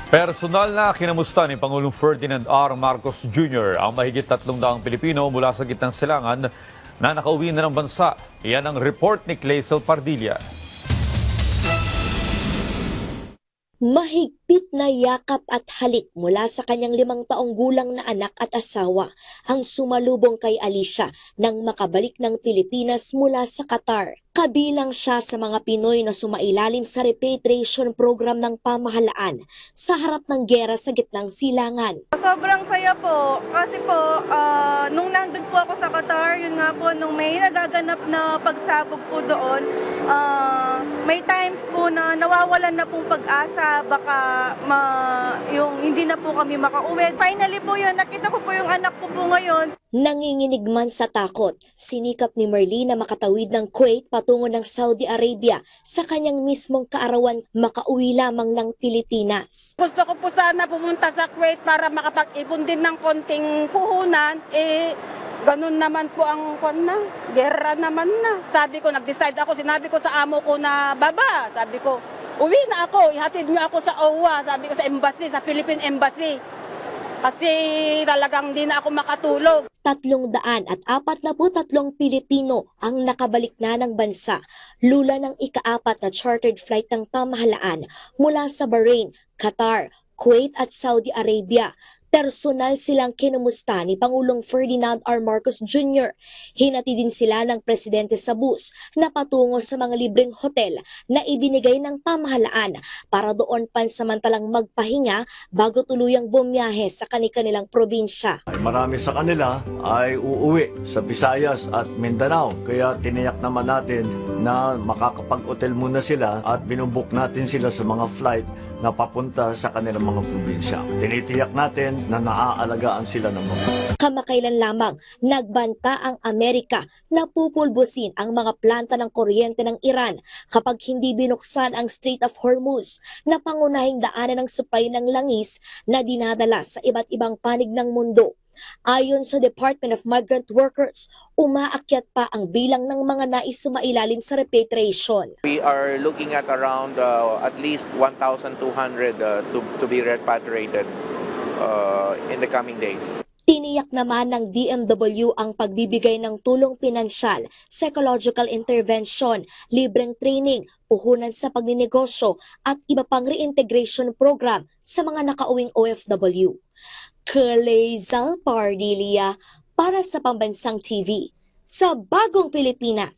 Personal na kinamusta ni Pangulong Ferdinand R. Marcos Jr. ang mahigit 300 Pilipino mula sa gitnang silangan na nakauwi na ng bansa. Iyan ang report ni Clazel Pardilla. Mahigpit na yakap at halik mula sa kanyang 5 taong gulang na anak at asawa ang sumalubong kay Alicia nang makabalik ng Pilipinas mula sa Qatar. Kabilang siya sa mga Pinoy na sumailalim sa repatriation program ng pamahalaan sa harap ng giyera sa gitnang silangan. Sobrang saya po kasi po nung nandun po ako sa Qatar, yun nga po nung may nagaganap na pagsabog po doon, may times po na nawawalan na pong pag-asa, baka yung hindi na po kami makauwi. Finally po yun, nakita ko po yung anak ko po ngayon. Nanginginig man sa takot, sinikap ni Merly na makatawid ng Kuwait patungo ng Saudi Arabia sa kanyang mismong kaarawan makauwi lamang ng Pilipinas. Gusto ko po sana pumunta sa Kuwait para makapag-ipon din ng konting puhunan, ganun naman po ang gera naman na. Sabi ko, nag-decide ako, sinabi ko sa amo ko na baba, sabi ko, uwi na ako, ihatid niyo ako sa OWA, sabi ko sa embassy, sa Philippine Embassy. Kasi talagang di na ako makatulog. 343 Pilipino ang nakabalik na ng bansa, lula ng ika-4 na chartered flight ng pamahalaan mula sa Bahrain, Qatar, Kuwait at Saudi Arabia. Personal silang kinumusta ni Pangulong Ferdinand R. Marcos Jr. Hinati din sila ng presidente sa bus na patungo sa mga libreng hotel na ibinigay ng pamahalaan para doon pansamantalang magpahinga bago tuluyang bumiyahe sa kanilang probinsya. Marami sa kanila ay uuwi sa Visayas at Mindanao, kaya tiniyak naman natin na makakapag-hotel muna sila at binubuk natin sila sa mga flight na papunta sa kanilang mga probinsya. Tinitiyak natin na naaalagaan sila ng mga. Kamakailan lamang nagbanta ang Amerika na pupulbusin ang mga planta ng kuryente ng Iran kapag hindi binuksan ang Strait of Hormuz na pangunahing daanan ng supply ng langis na dinadala sa iba't ibang panig ng mundo. Ayon sa Department of Migrant Workers, umaakyat pa ang bilang ng mga nais sumailalim sa repatriation. We are looking at around at least 1,200 to be repatriated in the coming days. Tiniyak naman ng DMW ang pagbibigay ng tulong pinansyal, psychological intervention, libreng training, puhunan sa pagninegosyo at iba pang reintegration program sa mga nakauwing OFW. Clazel Pardilla para sa Pambansang TV sa Bagong Pilipinas.